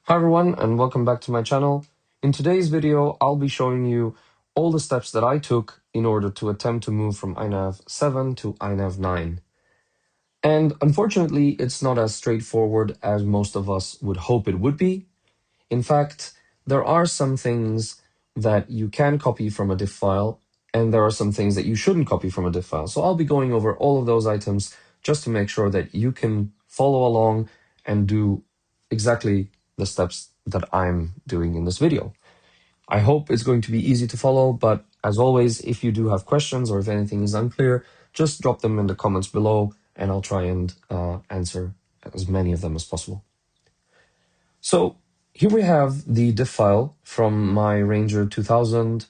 Hi everyone, and welcome back to my channel. In today's video, I'll be showing you all the steps that I took in order to attempt to move from INAV 7 to INAV 9. And unfortunately, it's not as straightforward as most of us would hope it would be. In fact, there are some things that you can copy from a diff file, and there are some things that you shouldn't copy from a diff file. So I'll be going over all of those items just to make sure that you can follow along and do exactly the steps that I'm doing in this video. I hope it's going to be easy to follow, but as always, if you do have questions or if anything is unclear, just drop them in the comments below and I'll try and answer as many of them as possible. So here we have the diff file from my Ranger 2000,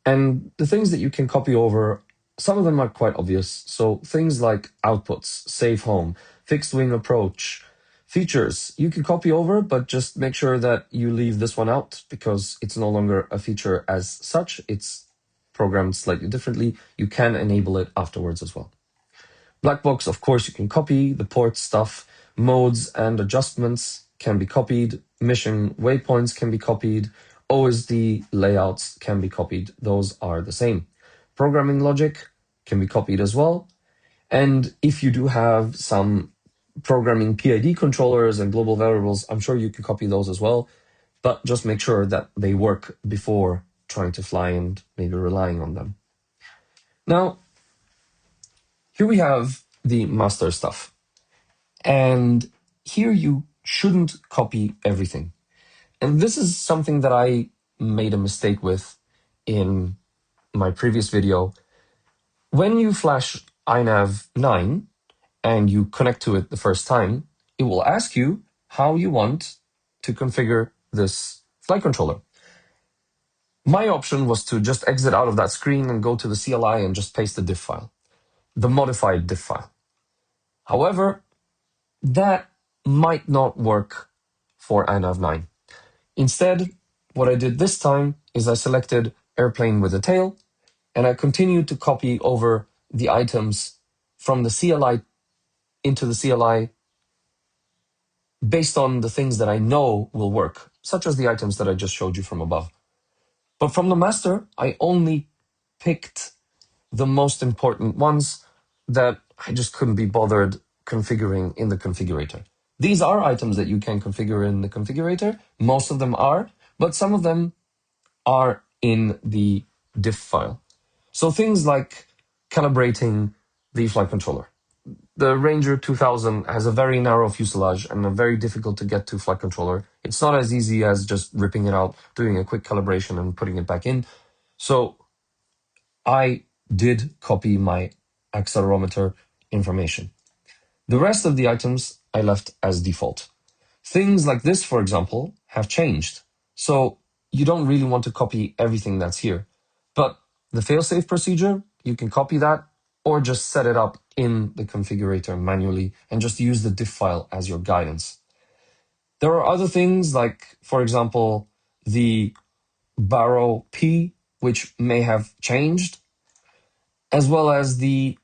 and the things that you can copy over, some of them are quite obvious. So things like outputs, safe home, fixed wing approach, features, you can copy over, but just make sure that you leave this one out because it's no longer a feature as such. It's programmed slightly differently. You can enable it afterwards as well. Black box, of course, you can copy. The port stuff, modes and adjustments can be copied. Mission waypoints can be copied. OSD layouts can be copied. Those are the same. Programming logic can be copied as well. And if you do have some programming PID controllers and global variables, I'm sure you can copy those as well. But just make sure that they work before trying to fly and maybe relying on them. Now, here we have the master stuff. And here you shouldn't copy everything. And this is something that I made a mistake with in my previous video. When you flash INAV 9 and you connect to it the first time, it will ask you how you want to configure this flight controller. My option was to just exit out of that screen and go to the CLI and just paste the diff file, the modified diff file. However, that might not work for INAV 9. Instead, what I did this time is I selected airplane with a tail, and I continued to copy over the items from the CLI into the CLI based on the things that I know will work, such as the items that I just showed you from above. But from the master, I only picked the most important ones that I just couldn't be bothered configuring in the configurator. These are items that you can configure in the configurator. Most of them are, but some of them are in the diff file. So things like calibrating the flight controller. The Ranger 2000 has a very narrow fuselage and a very difficult to get to flight controller. It's not as easy as just ripping it out, doing a quick calibration and putting it back in. So I did copy my accelerometer information. The rest of the items I left as default. Things like this, for example, have changed. So you don't really want to copy everything that's here. But the failsafe procedure, you can copy that or just set it up in the configurator manually and just use the diff file as your guidance. There are other things like, for example, the baro P, which may have changed, as well as the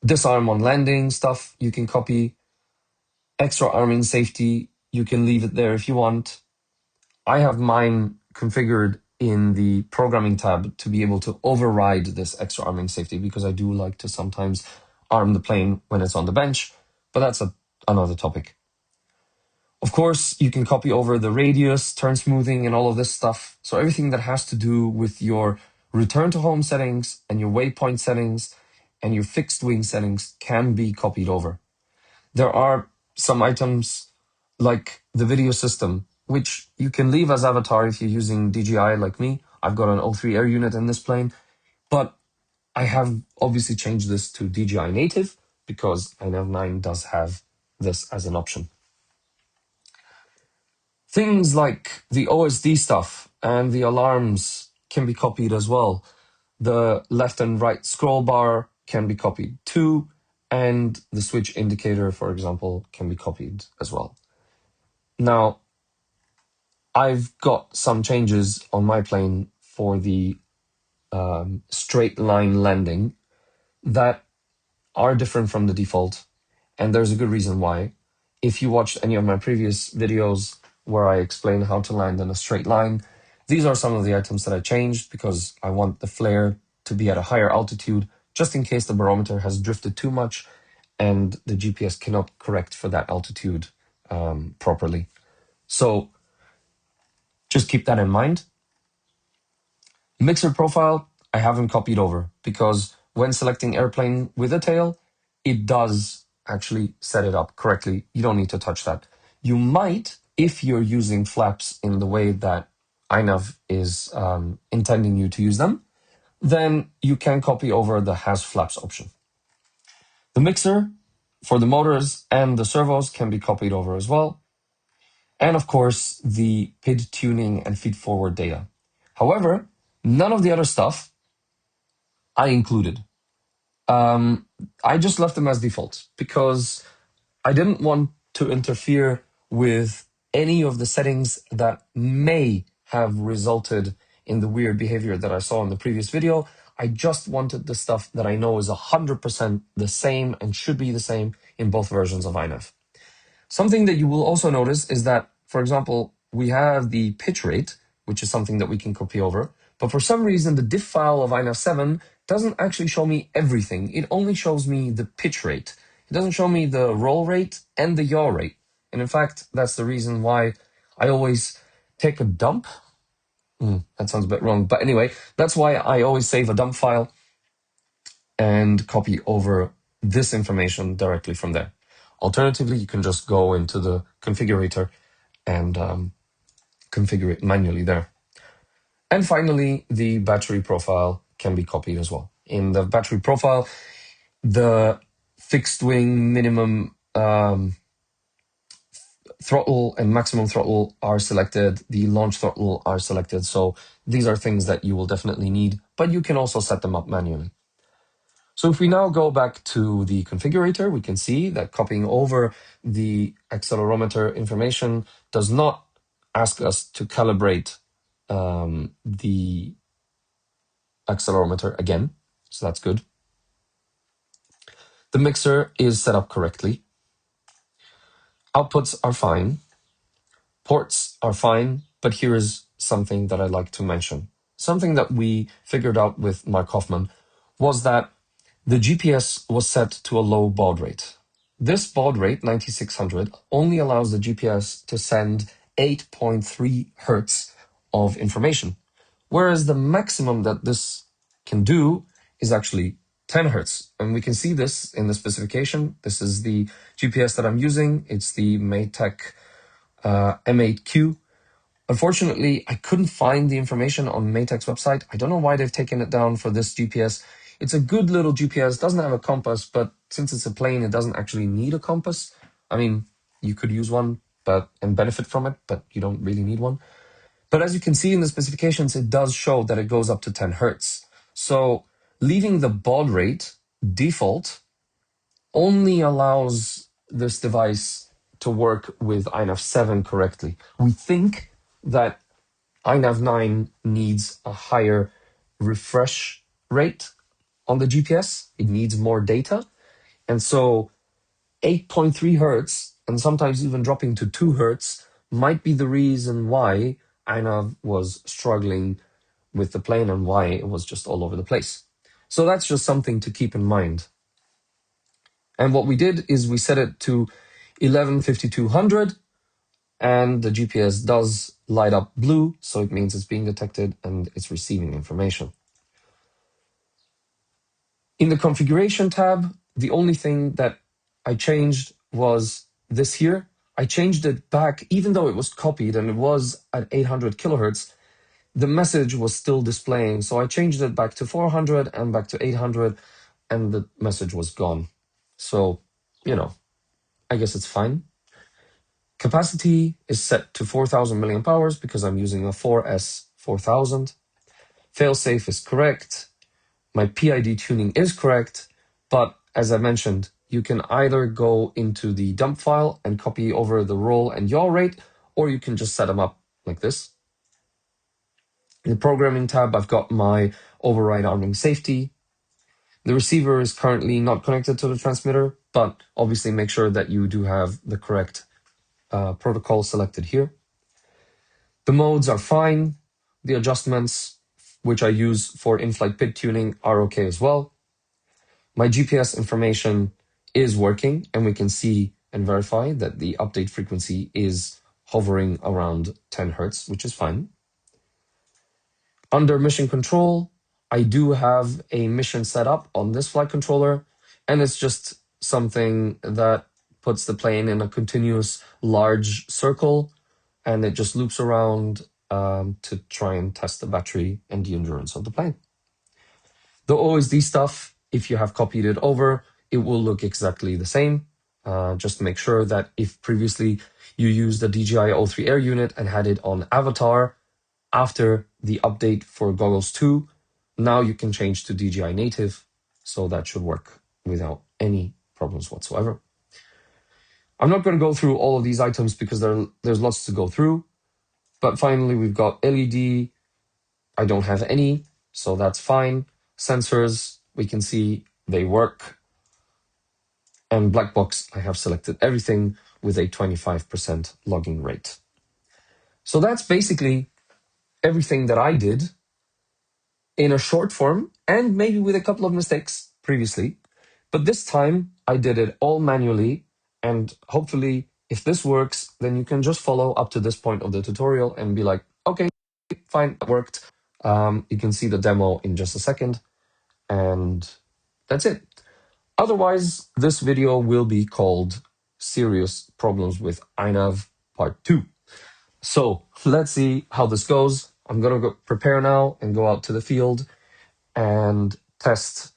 disarm on landing stuff you can copy. Extra arming safety, you can leave it there if you want. I have mine configured in the programming tab to be able to override this extra arming safety because I do like to sometimes arm the plane when it's on the bench, but that's another topic. Of course, you can copy over the radius, turn smoothing, and all of this stuff. So everything that has to do with your return to home settings and your waypoint settings and your fixed wing settings can be copied over. There are some items like the video system, which you can leave as avatar if you're using DJI like me. I've got an O3 air unit in this plane, but I have obviously changed this to DJI native because INAV 9 does have this as an option. Things like the OSD stuff and the alarms can be copied as well. The left and right scroll bar can be copied too, and the switch indicator, for example, can be copied as well. Now, I've got some changes on my plane for the straight line landing that are different from the default, and there's a good reason why. If you watched any of my previous videos, where I explain how to land in a straight line. These are some of the items that I changed because I want the flare to be at a higher altitude, just in case the barometer has drifted too much and the GPS cannot correct for that altitude properly. So just keep that in mind. Mixer profile, I haven't copied over because when selecting airplane with a tail, it does actually set it up correctly. You don't need to touch that. You might, if you're using flaps in the way that INAV is intending you to use them, then you can copy over the has flaps option. The mixer for the motors and the servos can be copied over as well. And of course, the PID tuning and feed forward data. However, none of the other stuff I included. I just left them as default because I didn't want to interfere with any of the settings that may have resulted in the weird behavior that I saw in the previous video. I just wanted the stuff that I know is 100% the same and should be the same in both versions of INAV. Something that you will also notice is that, for example, we have the pitch rate, which is something that we can copy over, but for some reason, the diff file of INAV 7 doesn't actually show me everything. It only shows me the pitch rate. It doesn't show me the roll rate and the yaw rate. And in fact, that's the reason why I always take a dump. That sounds a bit wrong. But anyway, that's why I always save a dump file and copy over this information directly from there. Alternatively, you can just go into the configurator and configure it manually there. And finally, the battery profile can be copied as well. In the battery profile, the fixed wing minimum throttle and maximum throttle are selected. The launch throttle are selected. So these are things that you will definitely need, but you can also set them up manually. So if we now go back to the configurator, we can see that copying over the accelerometer information does not ask us to calibrate the accelerometer again. So that's good. The mixer is set up correctly. Outputs are fine. Ports are fine, but here is something that I'd like to mention. Something that we figured out with Mark Hoffman was that the GPS was set to a low baud rate. This baud rate, 9600, only allows the GPS to send 8.3 hertz of information, whereas the maximum that this can do is actually 10 hertz. And we can see this in the specification. This is the GPS that I'm using. It's the MATEK SAM-M8Q. Unfortunately, I couldn't find the information on MATEK's website. I don't know why they've taken it down for this GPS. It's a good little GPS, doesn't have a compass, but since it's a plane, it doesn't actually need a compass. I mean, you could use one and benefit from it, but you don't really need one. But as you can see in the specifications, it does show that it goes up to 10 hertz. So leaving the baud rate default only allows this device to work with INAV 7 correctly. We think that INAV 9 needs a higher refresh rate on the GPS. It needs more data. And so 8.3 hertz, and sometimes even dropping to 2 hertz, might be the reason why INAV was struggling with the plane and why it was just all over the place. So that's just something to keep in mind. And what we did is we set it to 115200, and the GPS does light up blue, so it means it's being detected and it's receiving information. In the configuration tab, the only thing that I changed was this here. I changed it back, even though it was copied and it was at 800 kilohertz, the message was still displaying. So I changed it back to 400 and back to 800, and the message was gone. So, I guess it's fine. Capacity is set to 4,000 milliamp hours because I'm using a 4S 4000. Failsafe is correct. My PID tuning is correct, but as I mentioned, you can either go into the dump file and copy over the roll and yaw rate, or you can just set them up like this. In the programming tab, I've got my override arming safety. The receiver is currently not connected to the transmitter, but obviously make sure that you do have the correct protocol selected here. The modes are fine. The adjustments, which I use for in-flight PID tuning, are okay as well. My GPS information is working, and we can see and verify that the update frequency is hovering around 10 Hertz, which is fine. Under mission control, I do have a mission set up on this flight controller, and it's just something that puts the plane in a continuous large circle, and it just loops around to try and test the battery and the endurance of the plane. The OSD stuff, if you have copied it over, it will look exactly the same. Just make sure that if previously you used the DJI O3 Air unit and had it on Avatar, after the update for Goggles 2, now you can change to DJI Native, so that should work without any problems whatsoever. I'm not going to go through all of these items because there's lots to go through, but finally we've got LED. I don't have any, so that's fine. Sensors, we can see they work. And black box, I have selected everything with a 25% logging rate. So that's basically everything that I did in a short form, and maybe with a couple of mistakes previously. But this time I did it all manually, and hopefully if this works, then you can just follow up to this point of the tutorial and be like, okay, fine, it worked. You can see the demo in just a second, and that's it. Otherwise, this video will be called Serious Problems with INAV Part 2. So let's see how this goes. I'm gonna go prepare now and go out to the field and test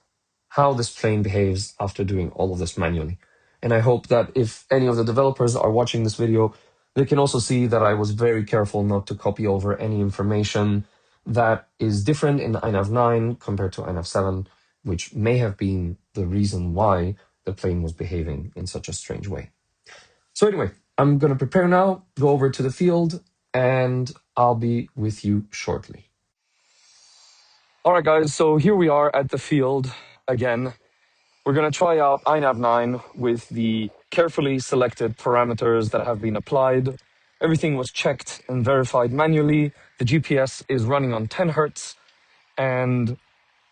how this plane behaves after doing all of this manually. And I hope that if any of the developers are watching this video, they can also see that I was very careful not to copy over any information that is different in INAV 9 compared to INAV 7, which may have been the reason why the plane was behaving in such a strange way. So anyway, I'm going to prepare now, go over to the field, and I'll be with you shortly. All right, guys, so here we are at the field again. We're going to try out INAV 9 with the carefully selected parameters that have been applied. Everything was checked and verified manually. The GPS is running on 10 Hertz, and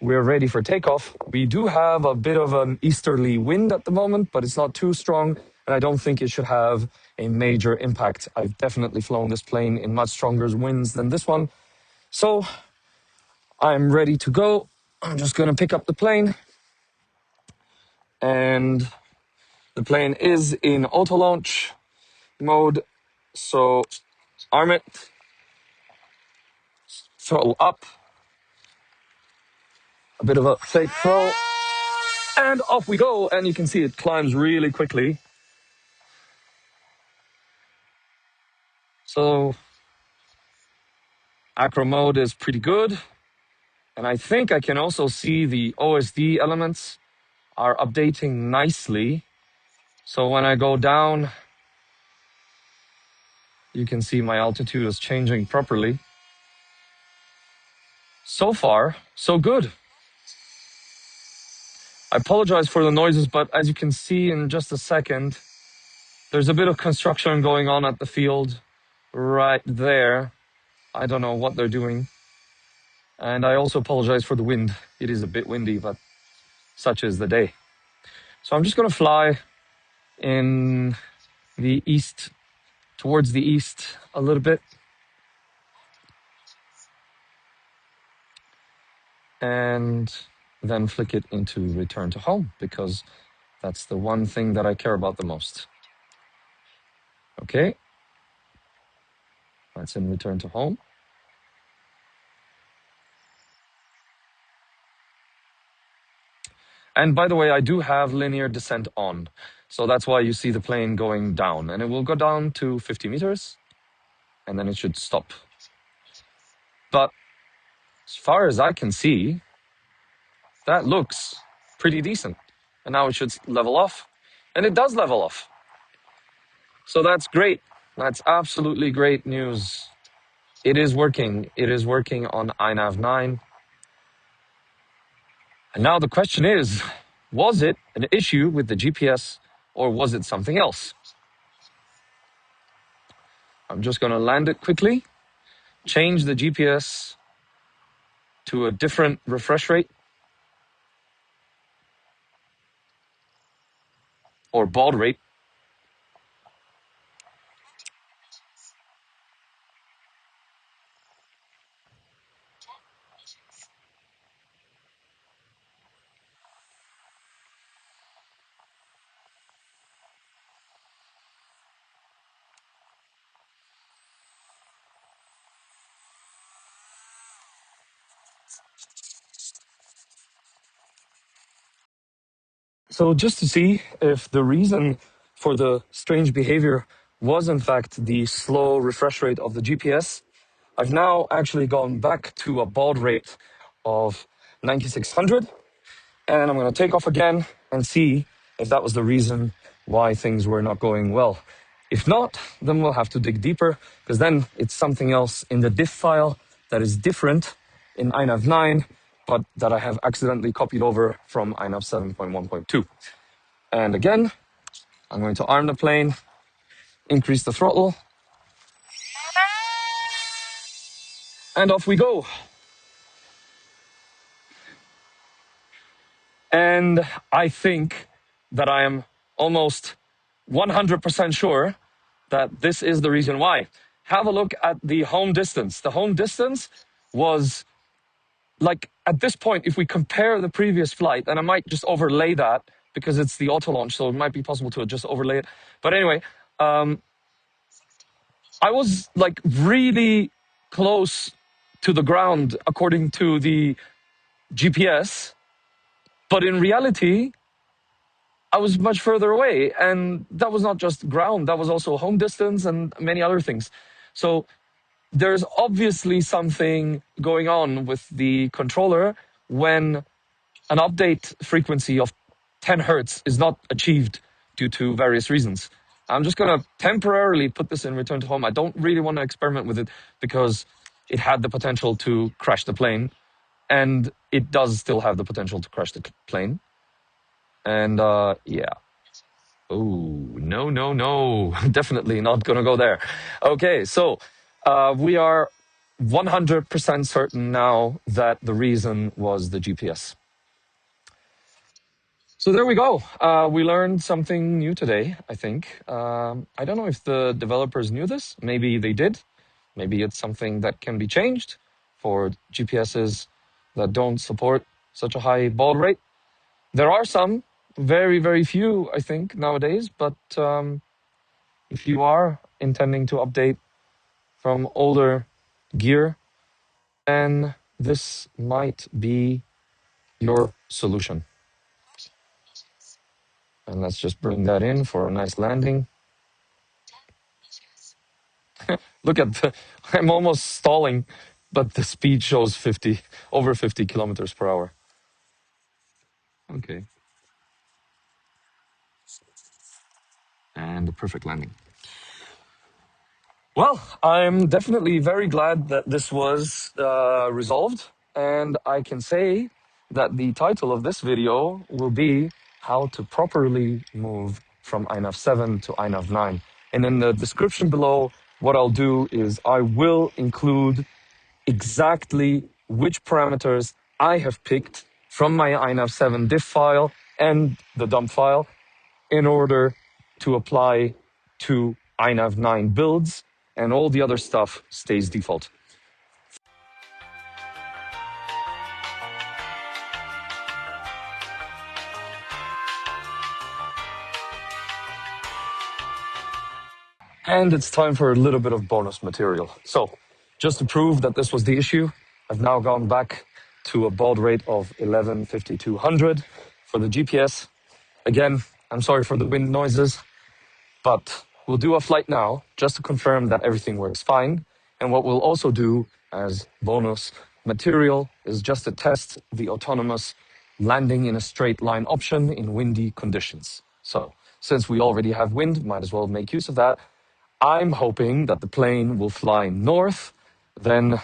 we're ready for takeoff. We do have a bit of an easterly wind at the moment, but it's not too strong, and I don't think it should have a major impact. I've definitely flown this plane in much stronger winds than this one. So I'm ready to go. I'm just going to pick up the plane, and the plane is in auto launch mode. So arm it, throttle up, a bit of a fake throw, and off we go. And you can see it climbs really quickly. So acro mode is pretty good. And I think I can also see the OSD elements are updating nicely. So when I go down, you can see my altitude is changing properly. So far, so good. I apologize for the noises, but as you can see in just a second, there's a bit of construction going on at the field right there. I don't know what they're doing. And I also apologize for the wind. It is a bit windy, but such is the day. So I'm just going to fly in the east, towards the east a little bit. And then flick it into return to home, because that's the one thing that I care about the most. Okay. That's in return to home. And by the way, I do have linear descent on. So that's why you see the plane going down. And it will go down to 50 meters, and then it should stop. But as far as I can see, that looks pretty decent. And now it should level off. And it does level off. So that's great. That's absolutely great news. It is working. It is working on INAV 9. And now the question is, was it an issue with the GPS, or was it something else? I'm just going to land it quickly change the GPS to a different refresh rate or baud rate. So just to see if the reason for the strange behavior was in fact the slow refresh rate of the GPS, I've now actually gone back to a baud rate of 9600, and I'm going to take off again and see if that was the reason why things were not going well. If not, then we'll have to dig deeper, because then it's something else in the diff file that is different in INAV 9, but that I have accidentally copied over from INAV 7.1.2. And again, I'm going to arm the plane, increase the throttle, and off we go. And I think that I am almost 100% sure that this is the reason why. Have a look at the home distance. The home distance was like, at this point, if we compare the previous flight, and I might just overlay that because it's the auto launch, so it might be possible to just overlay it. But anyway, I was like really close to the ground according to the GPS, but in reality, I was much further away. And that was not just ground, that was also home distance and many other things. So there's obviously something going on with the controller when an update frequency of 10 hertz is not achieved due to various reasons. I'm just going to temporarily put this in return to home. I don't really want to experiment with it because it had the potential to crash the plane, and it does still have the potential to crash the plane. And yeah. Oh, no, no, no. Definitely not going to go there. Okay, so we are 100% certain now that the reason was the GPS. So there we go. We learned something new today, I think. I don't know if the developers knew this. Maybe they did. Maybe it's something that can be changed for GPSs that don't support such a high baud rate. There are some, very, very few, I think, nowadays. But if you are intending to update from older gear, then this might be your solution. And let's just bring that in for a nice landing. Look at the, I'm almost stalling, but the speed shows 50, over 50 kilometers per hour. Okay. And a perfect landing. Well, I'm definitely very glad that this was resolved. And I can say that the title of this video will be how to properly move from INAV 7 to INAV 9. And in the description below, what I'll do is I will include exactly which parameters I have picked from my INAV 7 diff file and the dump file in order to apply to INAV 9 builds, and all the other stuff stays default. And it's time for a little bit of bonus material. So, just to prove that this was the issue, I've now gone back to a baud rate of 115200 for the GPS. Again, I'm sorry for the wind noises, but we'll do a flight now just to confirm that everything works fine. And what we'll also do as bonus material is just to test the autonomous landing in a straight line option in windy conditions. So since we already have wind, might as well make use of that. I'm hoping that the plane will fly north, then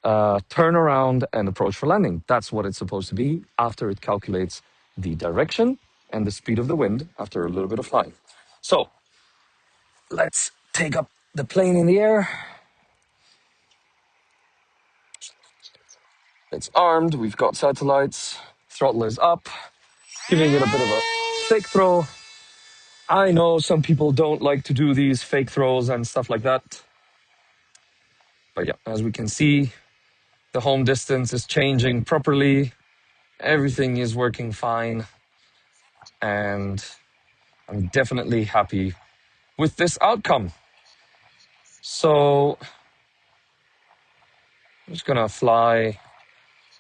turn around and approach for landing. That's what it's supposed to be after it calculates the direction and the speed of the wind after a little bit of flying. So let's take up the plane in the air. It's armed, we've got satellites, throttle is up, giving it a bit of a fake throw. I know some people don't like to do these fake throws and stuff like that. But yeah, as we can see, the home distance is changing properly. Everything is working fine. And I'm definitely happy with this outcome. So I'm just gonna fly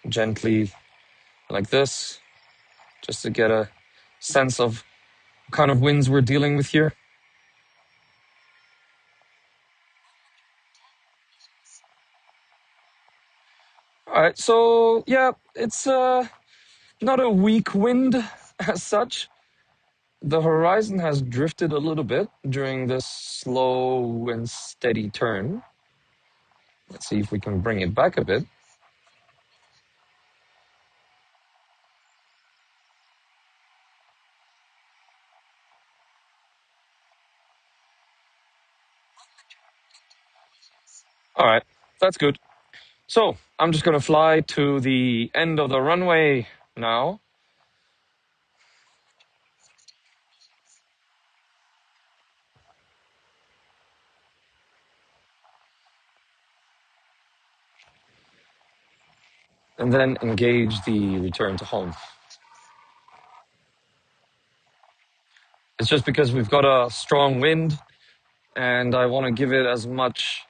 gently like this, just to get a sense of what kind of winds we're dealing with here. All right, so yeah, it's not a weak wind as such. The horizon has drifted a little bit during this slow and steady turn. Let's see if we can bring it back a bit. All right, that's good. So I'm just going to fly to the end of the runway now. And then engage the return to home. It's just because we've got a strong wind and I want to give it as much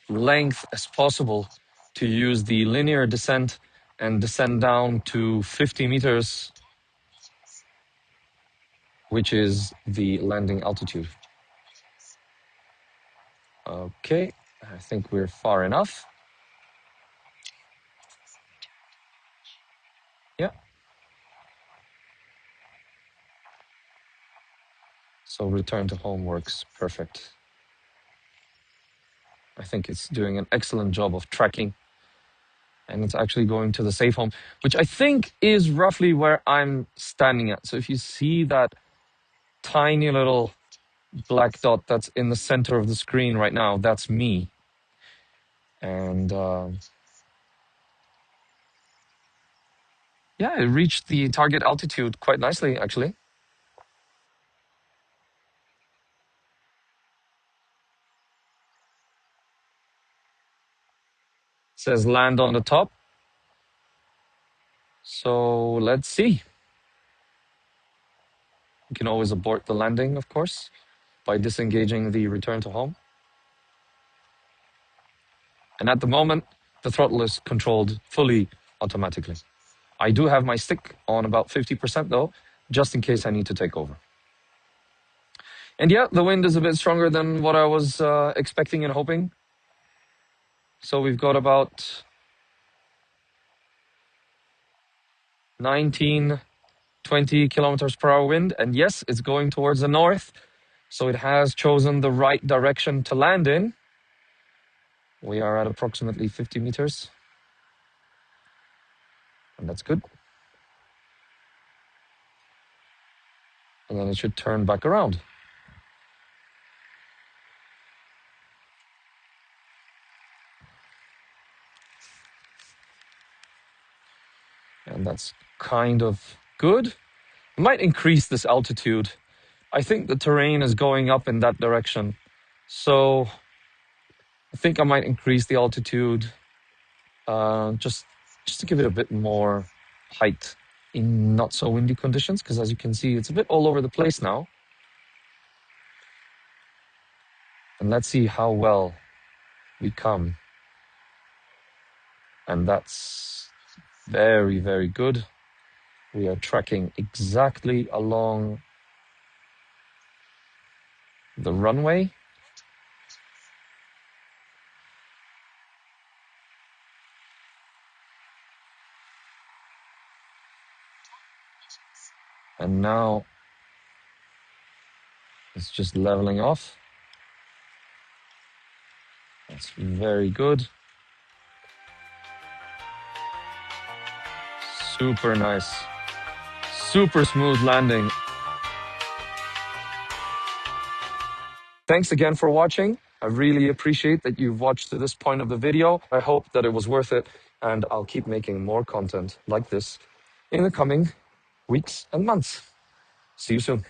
length as possible to use the linear descent and descend down to 50 meters, which is the landing altitude. Okay, I think we're far enough. Yeah. So return to home works perfect. I think it's doing an excellent job of tracking, and it's actually going to the safe home, which I think is roughly where I'm standing at. So if you see that tiny little black dot that's in the center of the screen right now, that's me. And yeah, it reached the target altitude quite nicely, actually. It says land on the top. So let's see. You can always abort the landing, of course, by disengaging the return to home. And at the moment, the throttle is controlled fully automatically. I do have my stick on about 50% though, just in case I need to take over. And yeah, the wind is a bit stronger than what I was expecting and hoping. So we've got about 19, 20 kilometers per hour wind. And yes, it's going towards the north. So it has chosen the right direction to land in. We are at approximately 50 meters. And that's good. And then it should turn back around. And that's kind of good. I might increase this altitude. I think the terrain is going up in that direction. So I think I might increase the altitude just to give it a bit more height in not so windy conditions, because as you can see, it's a bit all over the place now. And let's see how well we come. And that's very, very good. We are tracking exactly along the runway. And now it's just leveling off. That's very good. Super nice. Super smooth landing. Thanks again for watching. I really appreciate that you've watched to this point of the video. I hope that it was worth it, and I'll keep making more content like this in the coming weeks and months. See you soon.